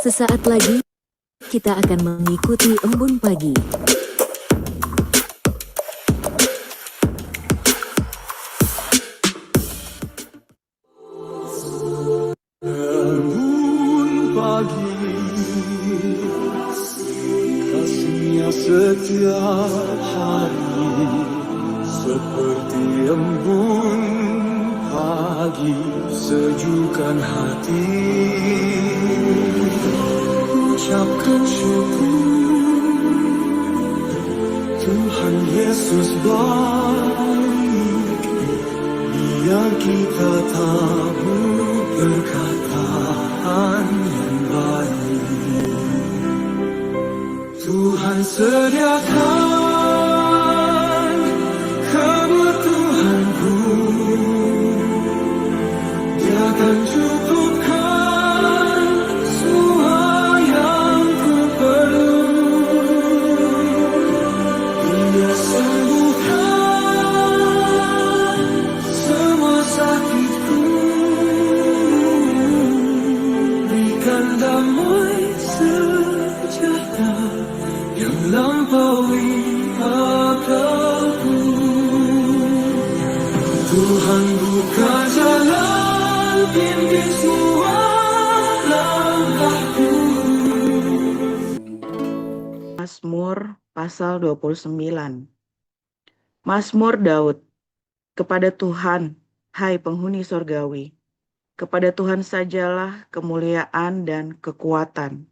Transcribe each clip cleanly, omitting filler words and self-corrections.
Sesaat lagi, kita akan mengikuti embun pagi. Embun pagi, kasihnya setiap hari, seperti embun pagi, sejukkan hati. Ucapkan syukur, Tuhan Yesus baik, biar kita tahu perkataan yang baik. Tuhan sediakan kebutuhanku, Dia akan cukupkan semua yang ku perlu. Dia sembuhkan semua sakitku, berikan damai sejahtera yang lampaui akalku. Tuhan buka jalan, pimpin semua langkahku. Mazmur pasal 29. Mazmur Daud. Kepada Tuhan, hai penghuni sorgawi, kepada Tuhan sajalah kemuliaan dan kekuatan.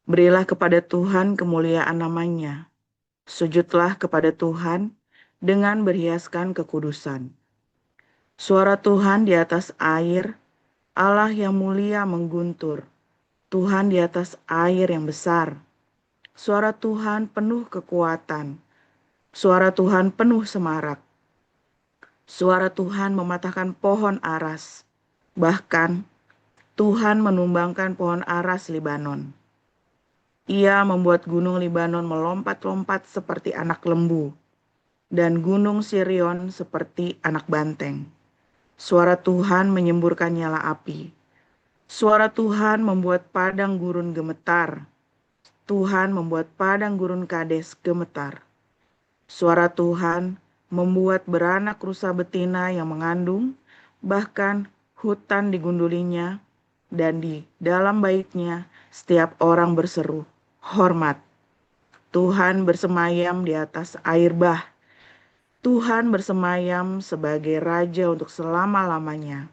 Berilah kepada Tuhan kemuliaan namanya. Sujudlah kepada Tuhan dengan berhiaskan kekudusan. Suara Tuhan di atas air, Allah yang mulia mengguntur. Tuhan di atas air yang besar. Suara Tuhan penuh kekuatan. Suara Tuhan penuh semarak. Suara Tuhan mematahkan pohon aras. Bahkan Tuhan menumbangkan pohon aras Libanon. Ia membuat gunung Libanon melompat-lompat seperti anak lembu, dan gunung Sirion seperti anak banteng. Suara Tuhan menyemburkan nyala api. Suara Tuhan membuat padang gurun gemetar. Tuhan membuat padang gurun Kades gemetar. Suara Tuhan membuat beranak rusa betina yang mengandung, bahkan hutan digundulinya, dan di dalam baitnya setiap orang berseru, hormat. Tuhan bersemayam di atas air bah. Tuhan bersemayam sebagai Raja untuk selama-lamanya.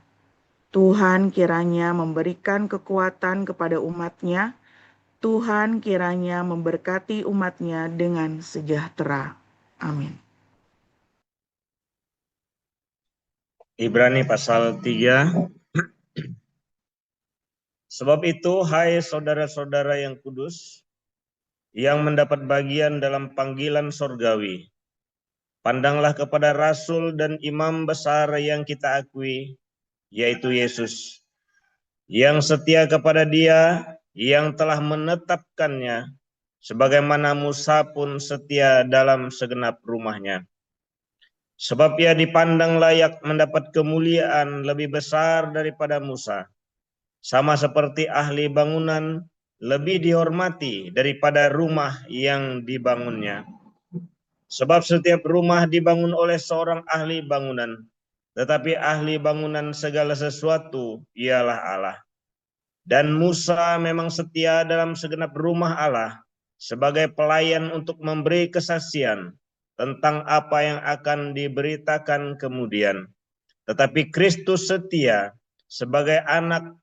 Tuhan kiranya memberikan kekuatan kepada umat-Nya. Tuhan kiranya memberkati umat-Nya dengan sejahtera. Amin. Ibrani pasal 3. Sebab itu, hai saudara-saudara yang kudus, yang mendapat bagian dalam panggilan sorgawi, pandanglah kepada Rasul dan Imam besar yang kita akui, yaitu Yesus, yang setia kepada Dia yang telah menetapkannya, sebagaimana Musa pun setia dalam segenap rumahnya. Sebab ia dipandang layak mendapat kemuliaan lebih besar daripada Musa, sama seperti ahli bangunan lebih dihormati daripada rumah yang dibangunnya. Sebab setiap rumah dibangun oleh seorang ahli bangunan, tetapi ahli bangunan segala sesuatu ialah Allah. Dan Musa memang setia dalam segenap rumah Allah sebagai pelayan untuk memberi kesaksian tentang apa yang akan diberitakan kemudian. Tetapi Kristus setia sebagai anak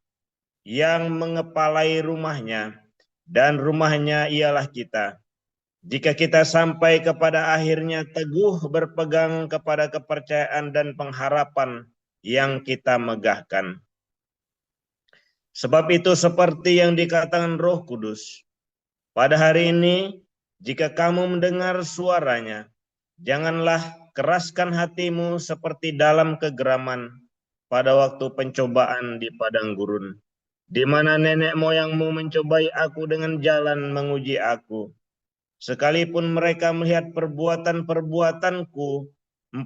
yang mengepalai rumahnya, dan rumahnya ialah kita. Jika kita sampai kepada akhirnya teguh berpegang kepada kepercayaan dan pengharapan yang kita megahkan. Sebab itu seperti yang dikatakan Roh Kudus, pada hari ini jika kamu mendengar suaranya, janganlah keraskan hatimu seperti dalam kegeraman pada waktu pencobaan di padang gurun, di mana nenek moyangmu mencobai aku dengan jalan menguji aku. Sekalipun mereka melihat perbuatan-perbuatanku 40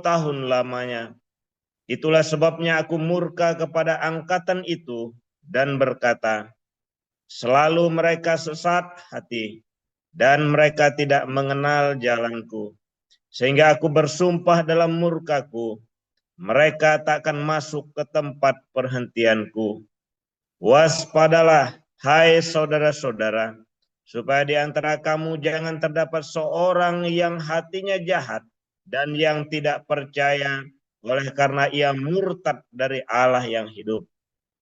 tahun lamanya. Itulah sebabnya aku murka kepada angkatan itu dan berkata, Selalu mereka sesat hati, dan mereka tidak mengenal jalanku. Sehingga aku bersumpah dalam murkaku, mereka takkan masuk ke tempat perhentianku. Waspadalah, hai saudara-saudara, supaya di antara kamu jangan terdapat seorang yang hatinya jahat dan yang tidak percaya oleh karena ia murtad dari Allah yang hidup.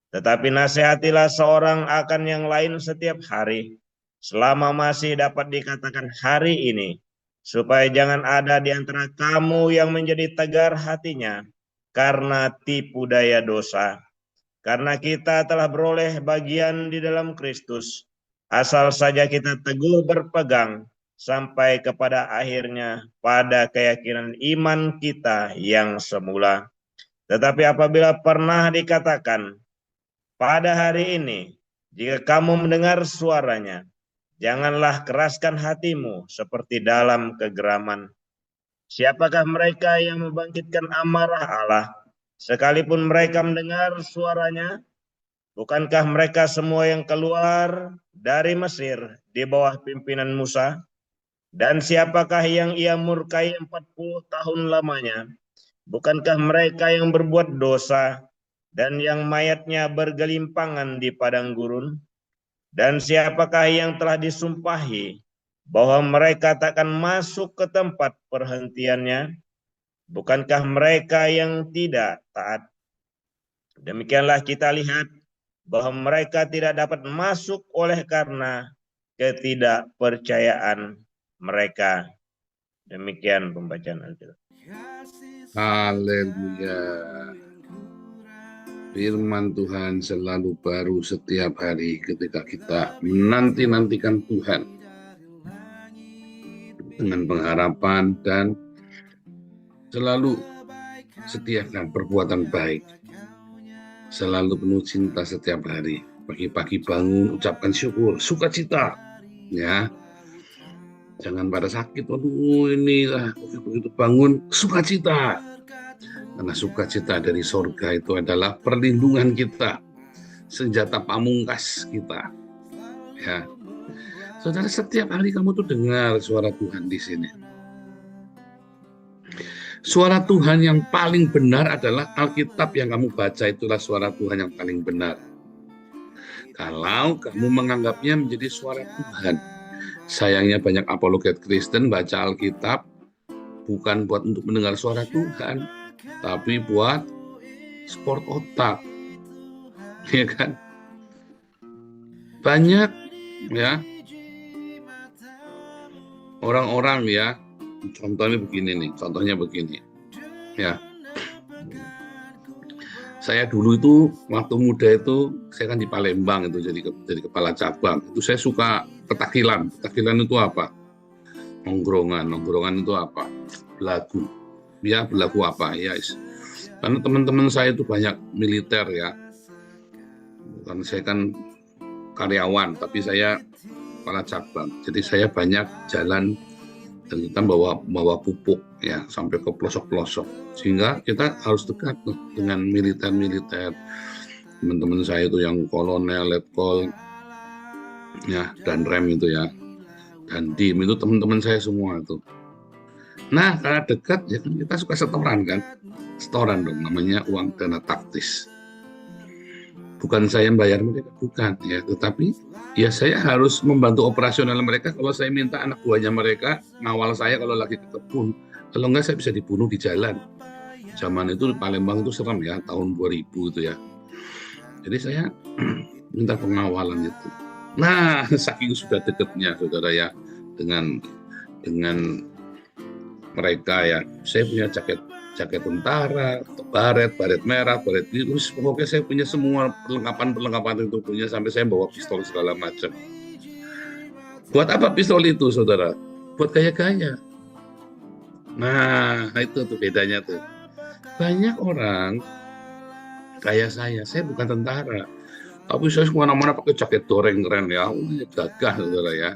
Tetapi nasihatilah seorang akan yang lain setiap hari, selama masih dapat dikatakan hari ini, supaya jangan ada di antara kamu yang menjadi tegar hatinya karena tipu daya dosa. Karena kita telah beroleh bagian di dalam Kristus, asal saja kita teguh berpegang sampai kepada akhirnya pada keyakinan iman kita yang semula. Tetapi apabila pernah dikatakan, pada hari ini, jika kamu mendengar suaranya, janganlah keraskan hatimu seperti dalam kegeraman. Siapakah mereka yang membangkitkan amarah Allah, sekalipun mereka mendengar suaranya? Bukankah mereka semua yang keluar dari Mesir di bawah pimpinan Musa? Dan siapakah yang ia murkai 40 tahun lamanya? Bukankah mereka yang berbuat dosa dan yang mayatnya bergelimpangan di padang gurun? Dan siapakah yang telah disumpahi bahwa mereka takkan masuk ke tempat perhentiannya? Bukankah mereka yang tidak taat? Demikianlah kita lihat bahwa mereka tidak dapat masuk oleh karena ketidakpercayaan mereka. Demikian pembacaan Alkitab. Haleluya. Firman Tuhan selalu baru setiap hari ketika kita menanti-nantikan Tuhan dengan pengharapan dan selalu setiakan perbuatan baik, selalu penuh cinta setiap hari. Pagi-pagi bangun ucapkan syukur, sukacita, ya. Jangan pada sakit, waduh ini lah, begitu bangun sukacita. Karena sukacita dari sorga itu adalah perlindungan kita, senjata pamungkas kita. Ya, saudara, setiap hari kamu tuh dengar suara Tuhan di sini. Suara Tuhan yang paling benar adalah Alkitab yang kamu baca, itulah suara Tuhan yang paling benar. Kalau kamu menganggapnya menjadi suara Tuhan. Sayangnya banyak apologet Kristen baca Alkitab bukan buat untuk mendengar suara Tuhan, tapi buat sport otak, ya kan? Banyak ya orang-orang ya, contohnya begini ya. Saya dulu itu waktu muda itu saya kan di Palembang itu jadi kepala cabang. Itu saya suka petakilan. Petakilan itu apa? Nongkrongan itu apa? Belagu. Ya, belagu apa? Ya, karena teman-teman saya itu banyak militer ya. Karena saya kan karyawan, tapi saya kepala cabang. Jadi saya banyak jalan dan kita bawa pupuk ya sampai ke pelosok-pelosok, sehingga kita harus dekat dengan militer. Teman-teman saya itu yang kolonel, letkol ya, dan rem itu ya, dan dim itu teman-teman saya semua itu. Nah, karena dekat ya kan kita suka setoran dong, namanya uang dana taktis. Bukan saya yang bayar mereka, bukan ya, tetapi ya saya harus membantu operasional mereka. Kalau saya minta anak buahnya mereka ngawal saya kalau lagi ke kebun, kalau enggak saya bisa dibunuh di jalan. Zaman itu Palembang itu serem ya, tahun 2000 itu ya. Jadi saya minta pengawalan itu. Nah, saking sudah dekatnya saudara ya dengan mereka ya. Saya punya jaket tentara, baret merah, baret biru, pokoknya saya punya semua perlengkapan itu punya, sampai saya bawa pistol segala macam. Buat apa pistol itu, saudara? Buat gaya-gaya. Nah, itu tuh bedanya tuh. Banyak orang kayak saya bukan tentara, tapi saya kemana-mana pakai jaket doreng keren ya, gagah saudara ya.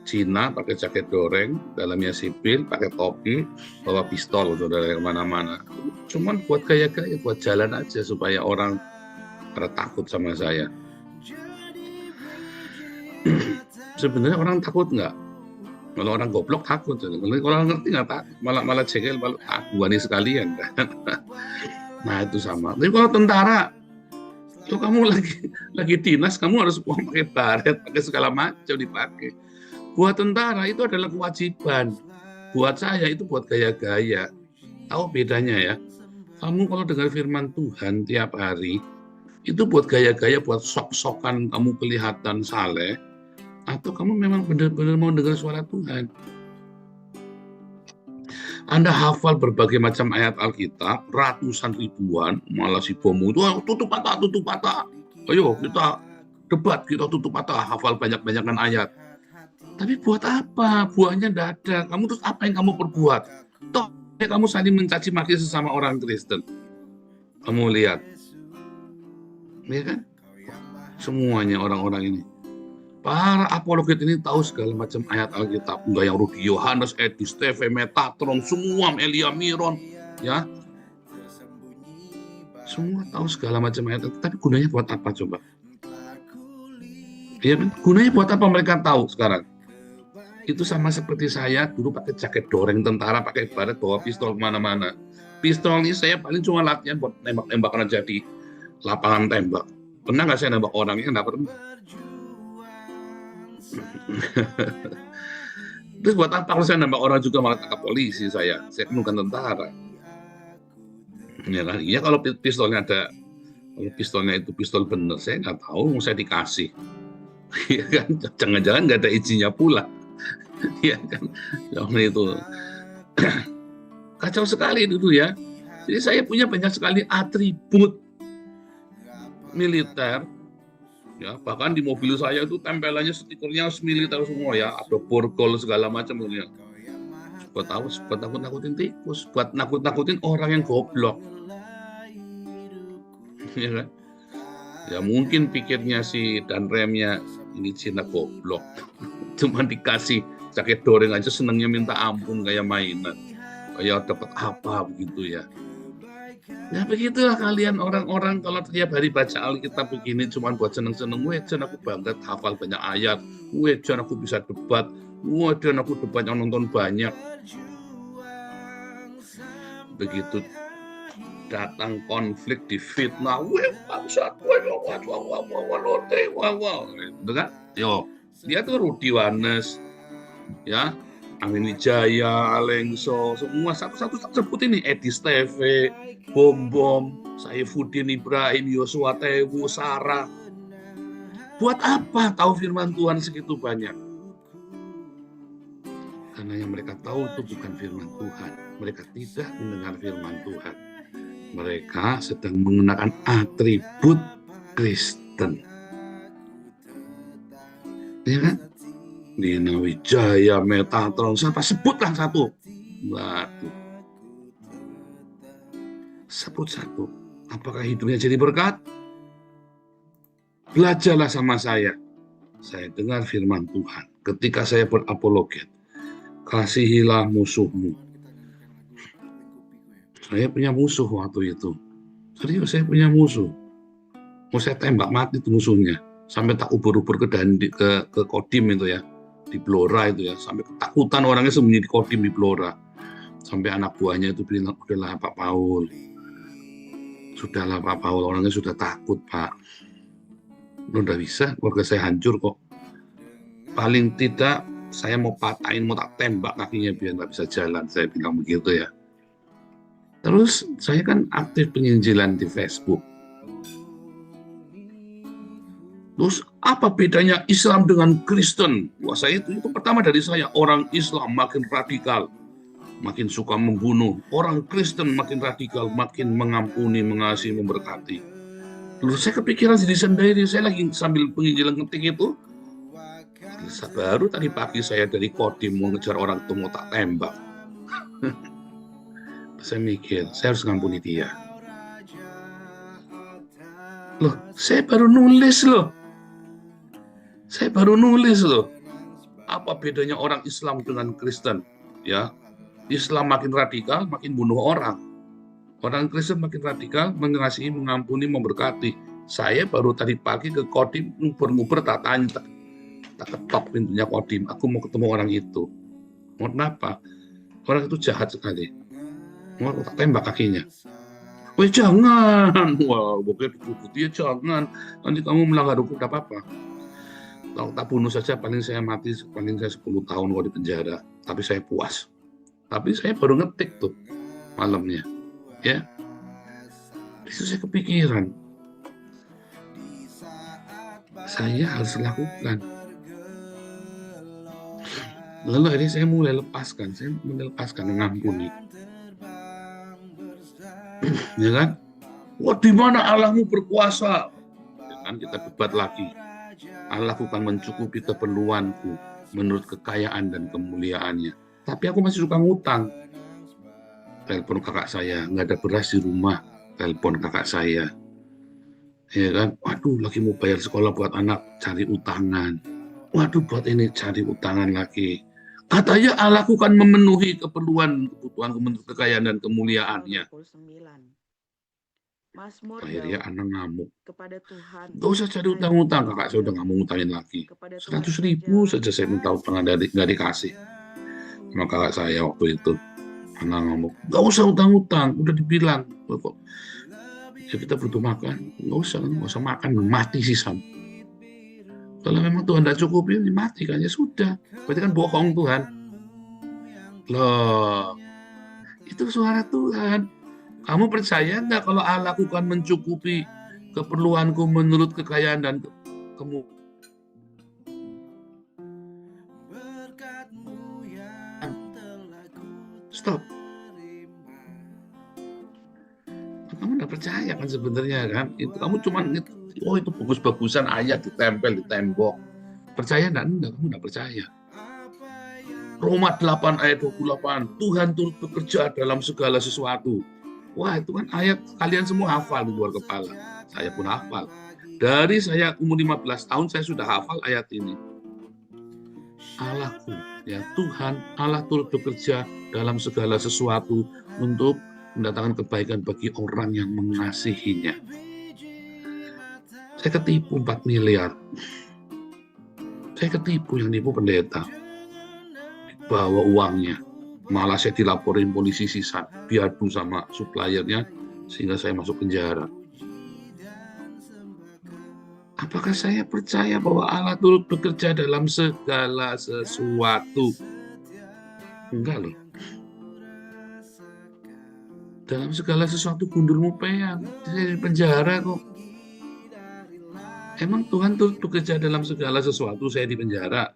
Cina pakai jaket doreng, dalamnya sipil, pakai topi, bawa pistol, saudara, kemana-mana. Cuman buat gaya-gaya, buat jalan aja supaya orang pada takut sama saya. Sebenarnya orang takut nggak? Kalau orang goblok takut, kalau orang ngerti nggak takut, malah jengkel, malah akuani sekalian kan. Nah itu sama. Tapi kalau tentara, itu kamu lagi dinas, kamu harus pakai baret, pakai segala macam dipakai. Buat tentara itu adalah kewajiban. Buat saya itu buat gaya-gaya. Tahu bedanya ya? Kamu kalau dengar firman Tuhan tiap hari, itu buat gaya-gaya, buat sok-sokan kamu kelihatan saleh, atau kamu memang benar-benar mau dengar suara Tuhan. Anda hafal berbagai macam ayat Alkitab, ratusan ribuan, malah si bomu itu tutup mata. Ayo kita debat, kita tutup mata, hafal banyak-banyakan ayat. Tapi buat apa? Buahnya tidak ada. Kamu terus apa yang kamu perbuat? Toh kamu saling mencaci maki sesama orang Kristen. Kamu lihat, ya kan? Semuanya orang-orang ini. Para apologet ini tahu segala macam ayat Alkitab. Enggak yang Rudi Yohanes, Edi Steve, Metatron, semua Elia Miron, ya. Semua tahu segala macam ayat Alkitab. Tapi gunanya buat apa coba? Ya kan? Gunanya buat apa mereka tahu sekarang? Itu sama seperti saya dulu pakai jaket doreng tentara, pakai baret, bawa pistol kemana-mana. Pistol ini saya paling cuma latihan buat nembak-nembakan aja di lapangan tembak. Pernah nggak saya nembak orangnya? Nggak pernah. Terus buat apa kalau saya nambah orang juga malah tangkap polisi saya kan bukan tentara. Ya kan? Ya kalau pistolnya itu pistol bener, saya nggak tahu, mau saya dikasih. Ya kan? Jangan-jangan nggak ada izinnya pula. Ya kan? Yang itu kacau sekali dulu ya. Jadi saya punya banyak sekali atribut militer. Ya, bahkan di mobil saya itu tempelannya stikernya militer semua ya, ada borgol segala macam ya. Buat nakut-nakutin tikus, buat nakut-nakutin orang yang goblok. Ya kan? Ya mungkin pikirnya si dan remnya ini Cina goblok. Cuma dikasih jaket doreng aja senangnya minta ampun kayak mainan. Kayak dapat apa begitu ya. Ya begitulah kalian orang-orang kalau tiap hari baca Alkitab begini cuma buat seneng-seneng. Wejan aku bangga hafal banyak ayat. Wejan aku bisa debat. Wejan aku debat yang nonton banyak. Begitu datang konflik di fitnah. Bangsat. Itu kan? Yo, dia tuh Rudi Yohanes. Ya. Amin Wijaya, Alengso, semua satu-satu sebut ini, Edi Steve, Bom, Saifuddin Ibrahim, Yosua Tewu, Sarah. Buat apa tahu firman Tuhan segitu banyak? Karena yang mereka tahu itu bukan firman Tuhan. Mereka tidak mendengar firman Tuhan. Mereka sedang menggunakan atribut Kristen. Ya kan? Nina Wijaya, Metatron, siapa sebutlah satu. Waduh. Sebut satu. Apakah hidupnya jadi berkat? Belajarlah sama saya. Saya dengar firman Tuhan. Ketika saya berapologet, kasihilah musuhmu. Saya punya musuh waktu itu. Serius, saya punya musuh. Mau saya tembak mati itu musuhnya. Sampai tak ubur-ubur ke Kodim itu ya. Di Blora itu ya, sampai ketakutan orangnya sembunyi di Kodim di Blora. Sampai anak buahnya itu bilang, udahlah Pak Paul, sudahlah Pak Paul, orangnya sudah takut Pak. Udah bisa, keluarga saya hancur kok. Paling tidak saya mau patahin, mau tak tembak kakinya biar nggak bisa jalan, saya bilang begitu ya. Terus saya kan aktif penginjilan di Facebook. Terus apa bedanya Islam dengan Kristen? Wah, saya itu pertama dari saya, orang Islam makin radikal, makin suka membunuh. Orang Kristen makin radikal, makin mengampuni, mengasihi, memberkati. Lalu saya kepikiran diri sendiri, saya lagi sambil penginjilan ngetik itu. Baru tadi pagi saya dari Kodim mau ngejar orang itu mau tak tembak. Saya mikir, saya harus ngampuni dia. Loh, saya baru nulis loh. Apa bedanya orang Islam dengan Kristen? Ya, Islam makin radikal, makin bunuh orang. Orang Kristen makin radikal, mengasihi, mengampuni, memberkati. Saya baru tadi pagi ke Kodim, nguber-nguber tak tak ketok pintunya Kodim, aku mau ketemu orang itu. Mau kenapa? Orang itu jahat sekali. Mau tak tembak kakinya. Weh jangan, wah pokoknya dia jangan, nanti kamu melanggar hukum, tidak apa-apa. Kalau tak bunuh saja, paling saya mati, paling saya 10 tahun kalau di penjara, tapi saya puas. Tapi saya baru ngetik tuh malamnya, ya. Itu saya kepikiran, saya harus lakukan. Lalu akhirnya saya mulai lepaskan, mengampuni. Ya kan? Wah, di mana Allahmu berkuasa? Ya kan, kita debat lagi. Allah akan mencukupi keperluanku menurut kekayaan dan kemuliaannya. Tapi aku masih suka ngutang. Telepon kakak saya, nggak ada beras di rumah. Telepon kakak saya. Ya kan? Waduh, lagi mau bayar sekolah buat anak, cari utangan. Waduh, buat ini cari utangan lagi. Katanya Allah akan memenuhi kebutuhan menurut kekayaan dan kemuliaannya. Akhirnya anak ngamuk. Kepada Tuhan. Gak usah cari utang-utang, kakak saya udah nggak mau ngutangin lagi. 100.000 saja saya minta utang, nggak dikasih. Sama kakak saya waktu itu. Anak ngamuk, gak usah utang-utang, udah dibilang. Kok ya kita butuh makan, nggak usah makan, mati sih Sam. Kalau memang Tuhan tidak cukup, ya mati kan, ya sudah. Berarti kan bohong Tuhan. Loh, itu suara Tuhan. Kamu percaya nggak kalau Allah akan mencukupi keperluanku menurut kekayaan dan kamu? Stop. Kamu nggak percaya kan sebenarnya kan? Itu kamu cuma itu bagus-bagusan ayat ditempel di tembok. Percaya enggak? Kamu enggak percaya. Roma 8 ayat 28. Tuhan turut bekerja dalam segala sesuatu. Wah, itu kan ayat kalian semua hafal di luar kepala. Saya pun hafal. Dari saya umur 15 tahun saya sudah hafal ayat ini. Allahku, ya Tuhan, Allah turut bekerja dalam segala sesuatu untuk mendatangkan kebaikan bagi orang yang mengasihinya. Saya ketipu 4 miliar. Saya ketipu, yang nipu pendeta. Bawa uangnya. Malah saya dilaporin polisi sisat, diadu sama suppliernya, sehingga saya masuk penjara. Apakah saya percaya bahwa Allah turut bekerja dalam segala sesuatu? Enggak loh. Dalam segala sesuatu gundulmu peyang, saya di penjara kok. Emang Tuhan turut bekerja dalam segala sesuatu, saya di penjara.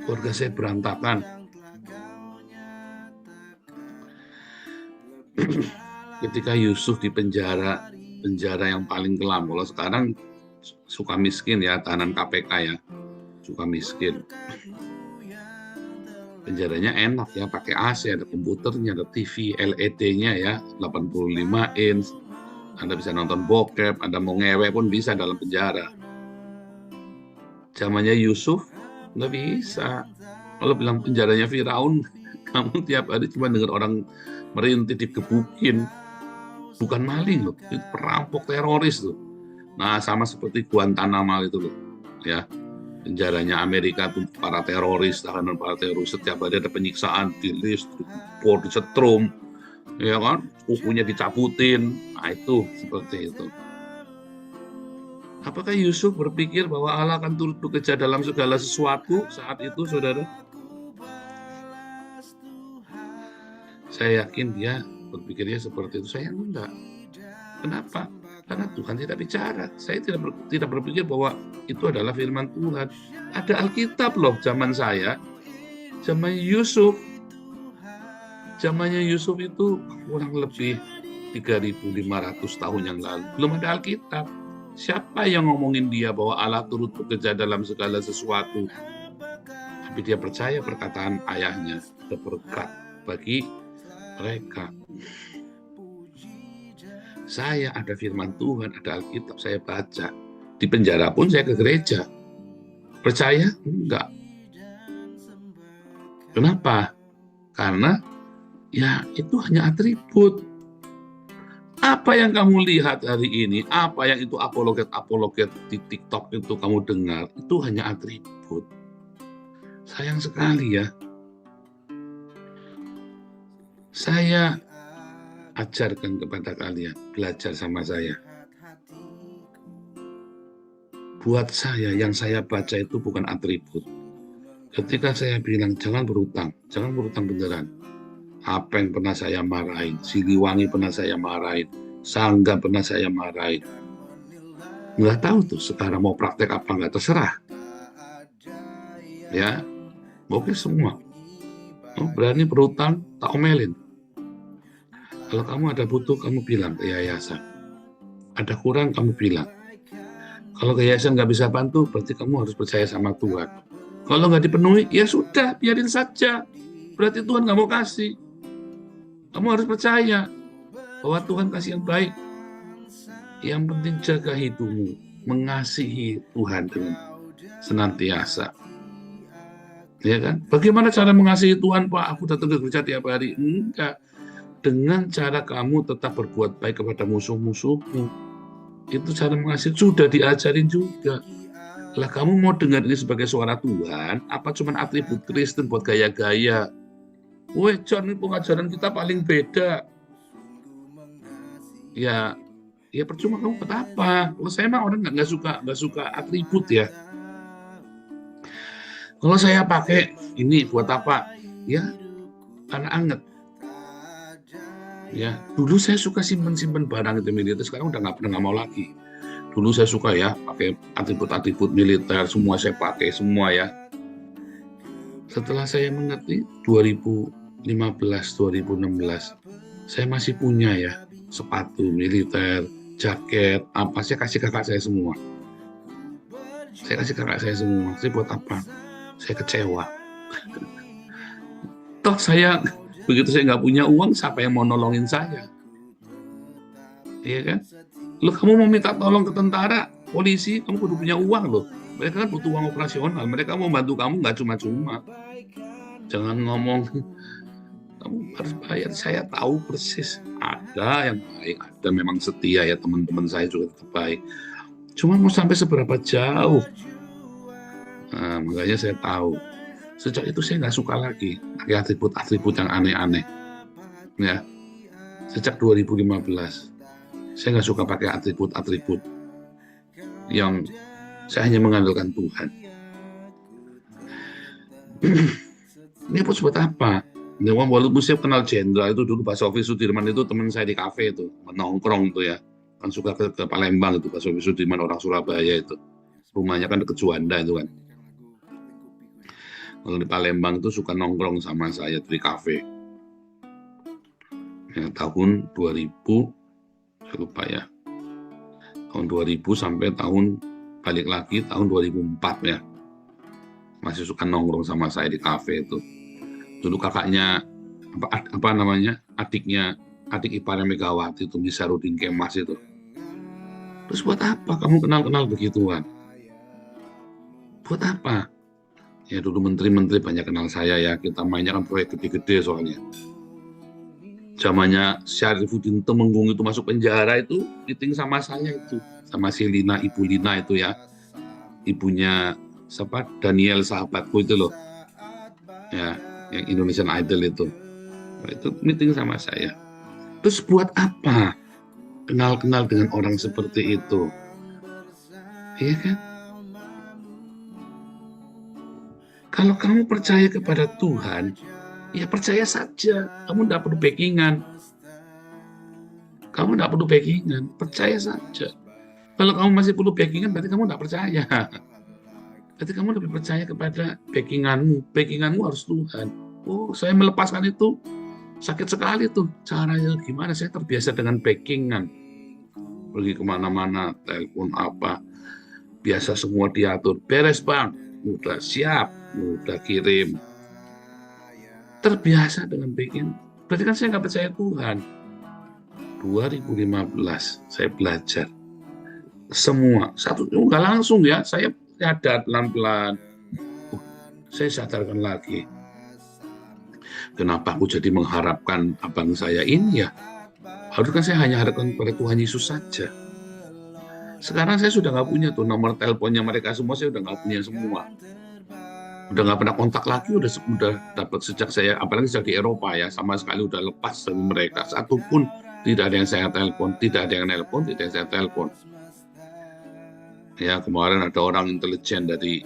Keluarga saya berantakan. Ketika Yusuf di penjara yang paling kelam. Kalau sekarang suka miskin ya, tahanan KPK ya, suka miskin. Penjaranya enak ya, pakai AC, ada komputernya, ada TV LED-nya ya, 85 inch. Anda bisa nonton bokep, Anda mau ngewe pun bisa dalam penjara. Zamannya Yusuf nggak bisa. Kalau bilang penjaranya Firaun, kamu tiap hari cuma dengar orang merintih digebukin. Bukan maling loh, itu perampok teroris loh. Nah, sama seperti Guantanamo itu loh, ya. Penjaranya Amerika tuh para teroris, tahanan para teroris, setiap hari ada penyiksaan, di listrik, di setrum, ya kan, kukunya dicabutin. Nah, itu seperti itu. Apakah Yusuf berpikir bahwa Allah akan turut bekerja dalam segala sesuatu saat itu, saudara? Saya yakin dia berpikirnya seperti itu. Saya enggak. Kenapa? Karena Tuhan tidak bicara. Saya tidak berpikir bahwa itu adalah firman Tuhan. Ada Alkitab loh zaman saya. Zaman Yusuf. Zamannya Yusuf itu kurang lebih 3.500 tahun yang lalu. Belum ada Alkitab. Siapa yang ngomongin dia bahwa Allah turut bekerja dalam segala sesuatu? Tapi dia percaya perkataan ayahnya. Ada berkat bagi mereka. Saya ada firman Tuhan, ada Alkitab, saya baca. Di penjara pun saya ke gereja. Percaya? Enggak. Kenapa? Karena ya itu hanya atribut. Apa yang kamu lihat hari ini, apa yang itu apologet di TikTok itu kamu dengar, itu hanya atribut. Sayang sekali ya. Saya ajarkan kepada kalian, belajar sama saya. Buat saya, yang saya baca itu bukan atribut. Ketika saya bilang, jangan berutang beneran. Apa yang pernah saya marahin, Siliwangi pernah saya marahin, Sangga pernah saya marahin. Nggak tahu tuh sekarang mau praktek apa nggak, terserah. Ya, oke semua. Berani berutang, tak omelin. Kalau kamu ada butuh, kamu bilang ke yayasan. Ada kurang, kamu bilang. Kalau ke yayasan nggak bisa bantu, berarti kamu harus percaya sama Tuhan. Kalau nggak dipenuhi, ya sudah, biarin saja. Berarti Tuhan nggak mau kasih. Kamu harus percaya bahwa Tuhan kasih yang baik. Yang penting jaga hidupmu, mengasihi Tuhan dengan senantiasa. Ya kan? Bagaimana cara mengasihi Tuhan, Pak? Aku datang ke gereja tiap hari. Enggak. Dengan cara kamu tetap berbuat baik kepada musuh-musuhmu. Itu cara mengasihi, sudah diajarin juga. Lah kamu mau dengar ini sebagai suara Tuhan, apa cuman atribut Kristen buat gaya-gaya? Woi John, pengajaran kita paling beda. Ya percuma kamu buat apa? Kalau saya mah orang nggak suka atribut ya. Kalau saya pakai ini buat apa? Ya karena anget. Ya dulu saya suka simpen barang itu militer, sekarang udah nggak mau lagi. Dulu saya suka ya pakai atribut militer, semua saya pakai semua ya. Setelah saya mengerti 2015-2016, saya masih punya ya sepatu militer, jaket, apa, saya kasih kakak saya semua. Saya buat apa? Saya kecewa. Toh begitu saya nggak punya uang, siapa yang mau nolongin saya? Iya kan? Loh, kamu mau minta tolong ke tentara, polisi, kamu kudu punya uang loh. Mereka kan butuh uang operasional, mereka mau bantu kamu nggak cuma-cuma. Jangan ngomong, kamu harus bayar. Saya tahu persis, ada yang baik, ada memang setia ya, teman-teman saya juga tetap baik. Cuma mau sampai seberapa jauh? Nah, makanya saya tahu. Sejak itu saya nggak suka lagi pakai atribut yang aneh-aneh. Ya, sejak 2015. Saya nggak suka pakai atribut yang saya hanya mengandalkan Tuhan. Ini pun buat apa? Walaupun saya kenal jenderal itu dulu, Pak Sofi Sudirman itu teman saya di kafe itu, nongkrong tuh ya. Kan suka ke Palembang itu, Pak Sofi Sudirman orang Surabaya itu. Rumahnya kan dekat Juanda itu kan. Kalau di Palembang itu suka nongkrong sama saya di kafe. Ya, tahun 2000 saya lupa ya, tahun 2000 sampai balik lagi tahun 2004 ya, masih suka nongkrong sama saya di kafe itu. Dulu kakaknya adik iparnya Megawati itu, Misarudin Kemas itu. Terus buat apa kamu kenal begituan? Buat apa? Ya dulu menteri-menteri banyak kenal saya ya, kita mainnya kan proyek gede-gede soalnya. Zamannya Syarifuddin Temenggung itu masuk penjara itu, meeting sama saya itu, sama si Lina, Ibu Lina itu ya, ibunya siapa, Daniel sahabatku itu loh, ya, yang Indonesian Idol itu meeting sama saya. Terus buat apa kenal dengan orang seperti itu? Iya kan? Kalau kamu percaya kepada Tuhan, ya percaya saja, kamu tidak perlu backingan. Percaya saja. Kalau kamu masih perlu backingan, berarti kamu tidak percaya. Berarti kamu lebih percaya kepada backinganmu. Backinganmu harus Tuhan. Oh, saya melepaskan itu sakit sekali tuh. Caranya gimana? Saya terbiasa dengan backingan. Pergi kemana-mana, telepon apa, biasa semua diatur. Beres bang, udah siap, udah kirim. Terbiasa dengan backing. Berarti kan saya nggak percaya Tuhan. 2015 saya belajar semua nggak langsung ya, saya sadar pelan-pelan. Saya sadarkan lagi, kenapa aku jadi mengharapkan abang saya ini ya. Harusnya kan saya hanya harapkan kepada Tuhan Yesus saja. Sekarang saya sudah nggak punya tuh nomor teleponnya mereka semua, saya udah nggak punya semua. Udah nggak pernah kontak lagi, udah dapat sejak saya, apalagi sejak di Eropa ya, sama sekali udah lepas dari mereka. Satupun tidak ada yang saya telepon, tidak ada yang nelpon, tidak ada yang saya telepon. Ya, kemarin ada orang intelijen dari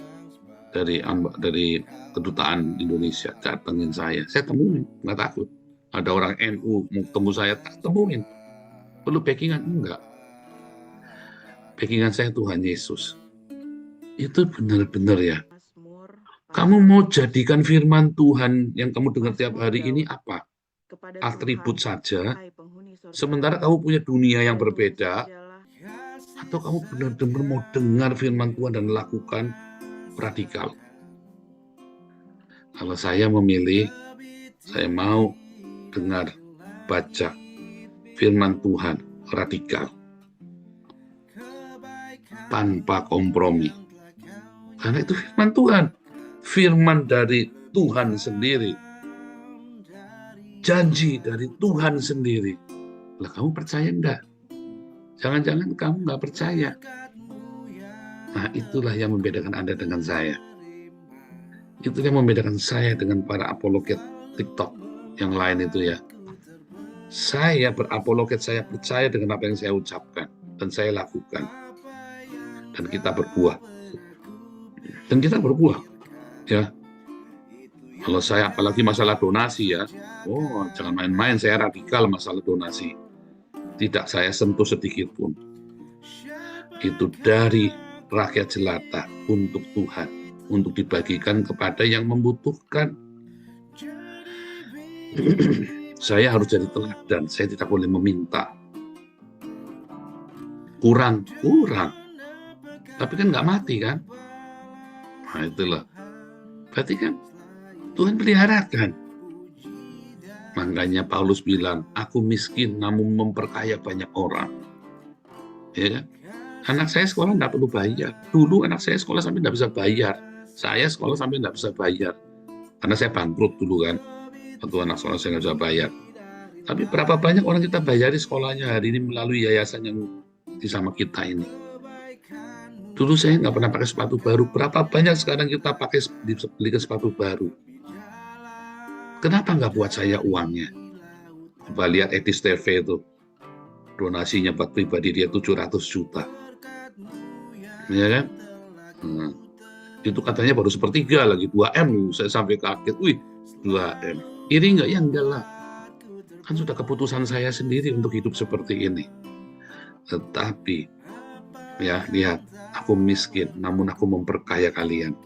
kedutaan Indonesia datengin saya temuin, nggak takut. Ada orang NU mau ketemu saya, tak temuin. Perlu backingan? Enggak. Backingan saya Tuhan Yesus. Itu benar-benar ya. Mazmur Kamu mau jadikan firman Tuhan yang kamu dengar tiap hari ini apa? kepada Atribut Tuhan, saja, hai penghuni sorga. sementara kamu punya dunia yang Kepada Tuhan berbeda, sajalah. atau kamu benar-benar mau dengar firman Tuhan dan lakukan radikal? Kalau saya memilih, saya mau dengar, baca firman Tuhan radikal, tanpa kompromi. Karena itu firman Tuhan, firman dari Tuhan sendiri, janji dari Tuhan sendiri. Lah kamu percaya enggak? Jangan-jangan kamu nggak percaya. Nah, itulah yang membedakan Anda dengan saya. Itu yang membedakan saya dengan para apologet TikTok yang lain itu ya. Saya berapologet, saya percaya dengan apa yang saya ucapkan dan saya lakukan. Dan kita berbuah. Dan kita berbuah. Ya. Kalau saya apalagi masalah donasi ya. Oh, jangan main-main, saya radikal masalah donasi. Tidak saya sentuh sedikit pun. Itu dari rakyat jelata untuk Tuhan, untuk dibagikan kepada yang membutuhkan. Saya harus jadi teladan, saya tidak boleh meminta. Kurang. Tapi kan nggak mati kan? Nah itulah. Berarti kan Tuhan peliharakan. Makanya Paulus bilang, aku miskin namun memperkaya banyak orang. Ya kan? Anak saya sekolah nggak perlu bayar. Dulu anak saya sekolah sampai nggak bisa bayar. Saya sekolah sampai nggak bisa bayar. Karena saya bangkrut dulu kan. Waktu anak sekolah saya nggak bisa bayar. Tapi berapa banyak orang kita bayari sekolahnya hari ini melalui yayasan yang sama kita ini. Dulu saya nggak pernah pakai sepatu baru. Berapa banyak sekarang kita pakai beli sepatu baru. Kenapa nggak buat saya uangnya? Coba lihat Etis TV itu. Donasinya buat pribadi dia 700 juta. Ya kan? Nah, itu katanya baru sepertiga lagi, 2M. Saya sampai kaget. Wih, 2M. Iri nggak? Ya enggak lah. Kan sudah keputusan saya sendiri untuk hidup seperti ini. Tetapi, ya lihat, aku miskin, namun aku memperkaya kalian.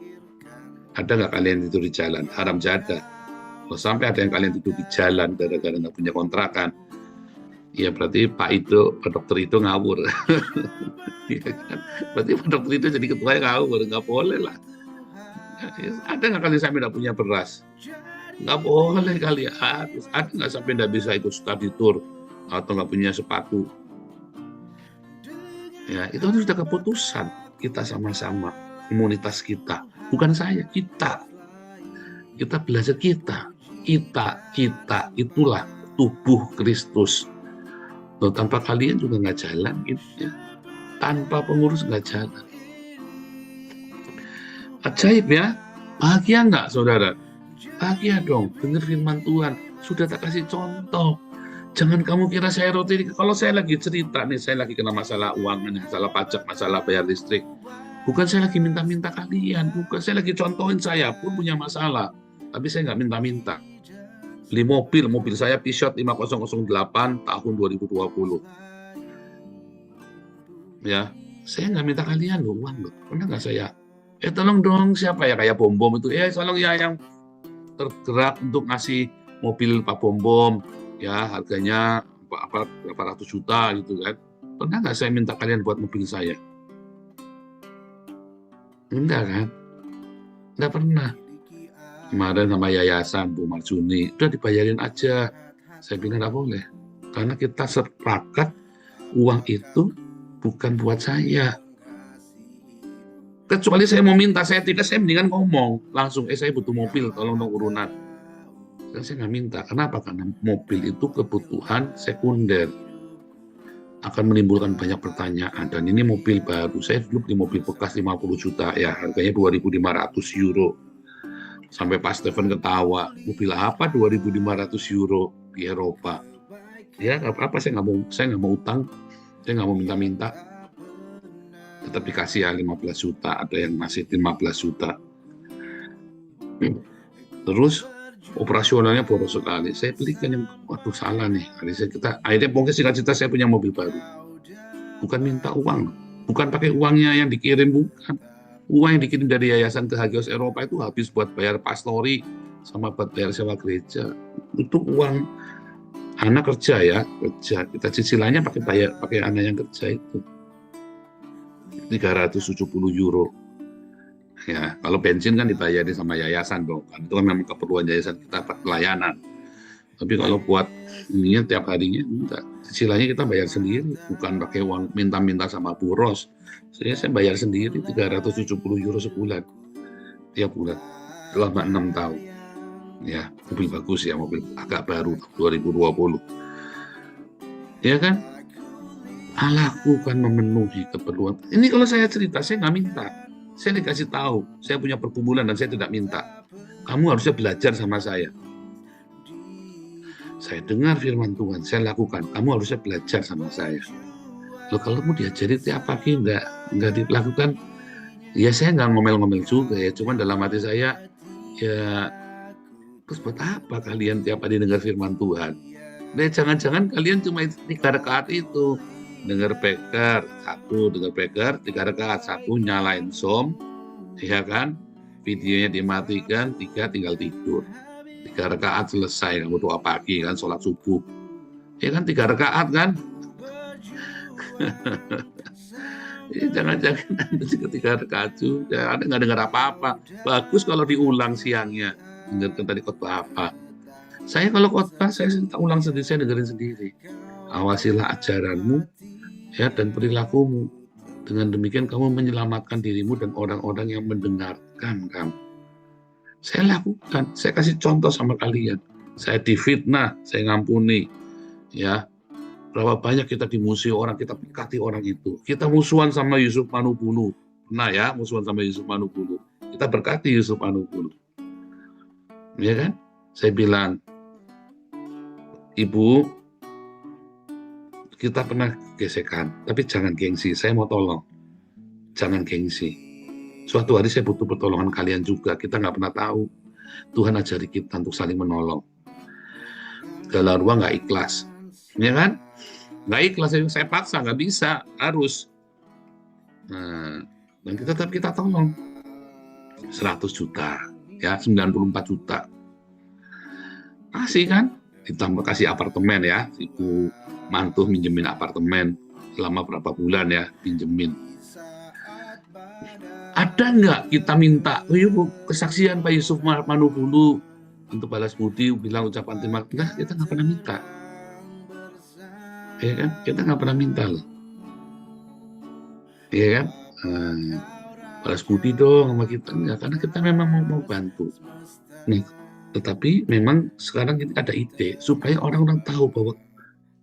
Ada nggak kalian tidur di jalan? Haram jadah. Kalau sampai ada yang kalian tidur di jalan gara-gara nggak punya kontrakan, ya berarti Pak dokter itu ngawur. Ya kan? Berarti Pak dokter itu jadi ketua yang ngawur, nggak boleh lah. Ya, ada nggak kalian sampai nggak punya beras? Nggak boleh kali ya. Ada nggak sampai nggak bisa ikut study tour atau nggak punya sepatu? Ya itu sudah keputusan kita sama-sama, komunitas kita, bukan saya, kita belajar kita itulah tubuh Kristus. Loh, tanpa kalian juga nggak jalan gitu ya. Tanpa pengurus nggak jalan. Ajaib ya. Bahagia nggak saudara? Bahagia dong. Dengar firman Tuhan. Sudah tak kasih contoh. Jangan kamu kira saya roti. Kalau saya lagi cerita nih, saya lagi kena masalah uang, masalah pajak, masalah bayar listrik. Bukan saya lagi minta-minta kalian. Bukan saya lagi contohin, saya pun punya masalah. Tapi saya nggak minta-minta. Beli mobil saya Peugeot 5008 tahun 2020. Ya, saya nggak minta kalian loh uang loh. Pernah nggak saya? Tolong dong siapa ya kayak Bom Bom itu? Tolong ya yang tergerak untuk ngasih mobil Pak Bom Bom. Ya harganya berapa ratus juta gitu kan. Pernah nggak saya minta kalian buat mobil saya? Enggak kan? Enggak pernah. Kemarin sama yayasan Bu Marjuni, udah dibayarin aja. Saya bilang nggak boleh. Karena kita sepakat uang itu bukan buat saya. Kecuali saya mau minta, saya tidak, saya mendingan ngomong. Langsung, saya butuh mobil, tolong dong urunan. Saya nggak minta. Kenapa? Karena mobil itu kebutuhan sekunder. akan menimbulkan banyak pertanyaan. Dan ini mobil baru, saya dulu beli mobil bekas 50 juta ya, harganya 2.500 euro. Sampai Pak Stephen ketawa, mobil apa 2.500 euro di Eropa? Ya nggak apa-apa, saya nggak mau utang, saya nggak mau minta-minta. Tetap dikasih ya 15 juta, ada yang masih 15 juta. Terus operasionalnya boros sekali. Saya belikan yang, waduh salah nih. Akhirnya mungkin singkat cerita saya punya mobil baru. Bukan minta uang, bukan pakai uangnya yang dikirim, bukan. Uang yang dikirim dari Yayasan ke Hagios Eropa itu habis buat bayar pastori sama buat bayar sewa gereja. Itu uang anak kerja ya, kerja. Kita cicilannya pakai anak yang kerja itu. 370 euro. Ya, kalau bensin kan dibayari sama yayasan dong, kan itu kan memang keperluan yayasan kita pelayanan. Tapi kalau buat ininya tiap harinya enggak, cicilannya kita bayar sendiri, bukan pakai uang minta-minta sama Bu Ros. Saya bayar sendiri 370 euro sebulan, tiap bulan selama 6 tahun. Ya, mobil bagus ya, mobil agak baru 2020. Ya kan? Allahku kan memenuhi keperluan. Ini kalau saya cerita, saya nggak minta. Saya dikasih tahu, saya punya pergumulan dan saya tidak minta. Kamu harusnya belajar sama saya. Saya dengar firman Tuhan, saya lakukan. Kamu harusnya belajar sama saya. Loh, kalau mau diajari tiap pagi nggak dilakukan, ya saya nggak ngomel-ngomel juga ya. Cuman dalam hati saya, ya terus buat apa kalian tiap hari dengar firman Tuhan? Nah, jangan-jangan kalian cuma 3 rakaat itu. Dengar peker, 1, dengar peker, 3 rakaat, 1 nyalain som, ya kan, videonya dimatikan, 3 tinggal tidur. 3 rakaat selesai, kamu doa pagi kan, sholat subuh, ya kan 3 rakaat kan. Jangan-jangan Anda juga 3 rakaat juga, Anda nggak dengar apa-apa. Bagus kalau diulang siangnya, dengarkan tadi khotbah apa. Saya kalau khotbah, saya ulang sendiri, saya dengerin sendiri. Awasilah ajaranmu, ya, dan perilakumu. Dengan demikian kamu menyelamatkan dirimu dan orang-orang yang mendengarkan kamu. Saya lakukan, saya kasih contoh sama kalian. Saya difitnah, saya ngampuni. Ya, berapa banyak kita dimusuhi orang, kita berkati orang itu. Kita musuhan sama Yusuf Manubulu. Pernah ya, musuhan sama Yusuf Manubulu. Kita berkati Yusuf Manubulu. Ya kan? Saya bilang, Ibu, kita pernah gesekan, tapi jangan gengsi, saya mau tolong. Jangan gengsi. Suatu hari saya butuh pertolongan kalian juga, kita nggak pernah tahu. Tuhan ajari kita untuk saling menolong. Galarwa nggak ikhlas, ya kan? Nggak ikhlas, saya paksa, nggak bisa, harus. Nah, dan kita tolong. 100 juta, ya 94 juta. Kasih kan? Ditambah kasih apartemen ya, Ibu mantu minjemin apartemen selama berapa bulan ya, pinjemin. Ada nggak kita minta, kesaksian Pak Yusuf Manubulu untuk balas budi, bilang ucapan terima kasih? Nah, kita nggak pernah minta. Ya kan? Kita nggak pernah minta loh. Ya kan? Balas budi dong sama kita, enggak, karena kita memang mau bantu. Nih, tetapi memang sekarang kita ada ide supaya orang-orang tahu bahwa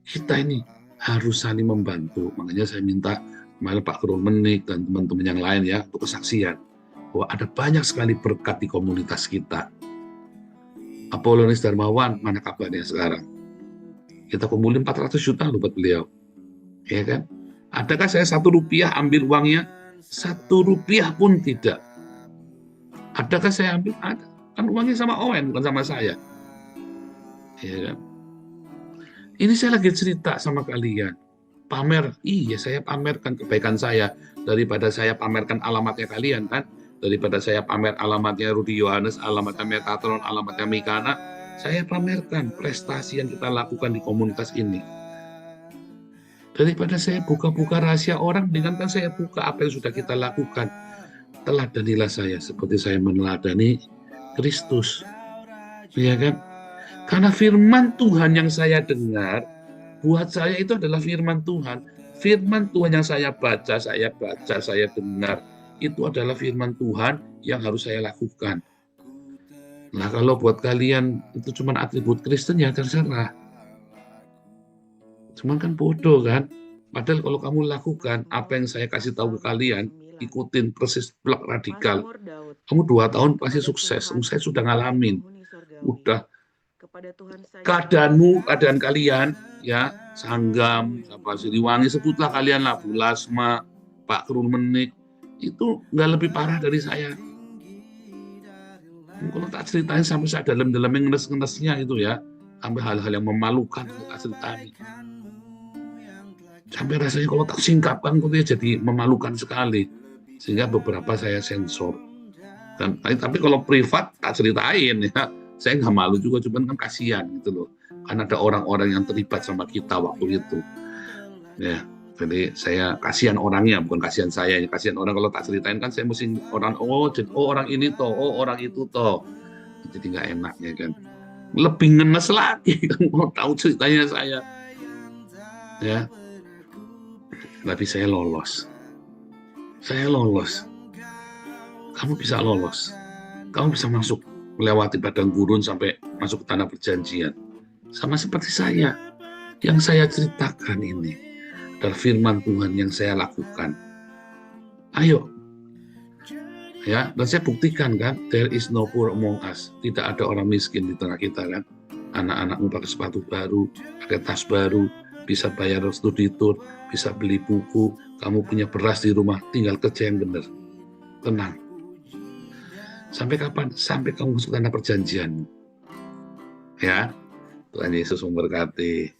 kita ini harus saling membantu. Makanya saya minta kemarin Pak Guru Menik dan teman-teman yang lain ya untuk kesaksian bahwa ada banyak sekali berkat di komunitas kita. Apolonis Darmawan, mana kabarnya sekarang? Kita kumpulin 400 juta loh buat beliau. Ya kan? Adakah saya 1 rupiah ambil uangnya? 1 rupiah pun tidak. Adakah saya ambil? Ada. Kan uangnya sama Owen, bukan sama saya. Ya kan? Ini saya lagi cerita sama kalian. Pamer, iya saya pamerkan kebaikan saya. Daripada saya pamerkan alamatnya kalian kan. Daripada saya pamer alamatnya Rudi Yohanes, alamatnya Metatron, alamatnya Mikana. Saya pamerkan prestasi yang kita lakukan di komunitas ini. Daripada saya buka-buka rahasia orang, dengan kan saya buka apa yang sudah kita lakukan. Teladanilah saya seperti saya meneladani Kristus. Ya kan? Karena firman Tuhan yang saya dengar, buat saya itu adalah firman Tuhan. Firman Tuhan yang saya baca, saya dengar. Itu adalah firman Tuhan yang harus saya lakukan. Nah, kalau buat kalian itu cuma atribut Kristen, ya terserah. Cuman kan bodoh kan? Padahal kalau kamu lakukan apa yang saya kasih tahu ke kalian, ikutin persis blok radikal, Mazmur Daud. kamu 2 tahun pasti Kepada sukses. Tuhan, Saya sudah Hai ngalamin. penghuni sorgawi. Udah Kepada Tuhan saja keadaan kalian, ya, Sanggam, apa Siliwangi, sebutlah kalian lah, Bu Lasma, Pak Krul Menik, itu nggak lebih parah dari saya. Kalau tak ceritain sampai saya dalam-dalamnya ngenes-ngenesnya itu ya, sampai hal-hal yang memalukan tak ceritain. Sampai rasanya kalau tak singkapkan kok dia jadi memalukan sekali, sehingga beberapa saya sensor. Tapi kalau privat tak ceritain ya, saya nggak malu juga, cuman kan kasihan gitu loh, kan ada orang-orang yang terlibat sama kita waktu itu, ya. Jadi saya kasihan orangnya, bukan kasihan saya. Kasihan orang kalau tak ceritain kan saya mesti orang, orang ini toh, orang itu toh. Jadi nggak enaknya kan. Lebih ngenes lagi kan mau tahu ceritanya saya. Ya. Tapi saya lolos. Saya lolos. Kamu bisa lolos. Kamu bisa masuk melewati padang gurun sampai masuk ke tanah perjanjian. Sama seperti saya. Yang saya ceritakan ini adalah firman Tuhan yang saya lakukan. Ayo. Ya, dan saya buktikan kan, there is no poor among us. Tidak ada orang miskin di tengah kita kan. Anak-anakmu pakai sepatu baru, pakai tas baru, bisa bayar studi tour, bisa beli buku, kamu punya beras di rumah, tinggal kerja yang benar. Tenang. Sampai kapan? Sampai kamu masuk tanah perjanjian. Ya, Tuhan Yesus memberkati.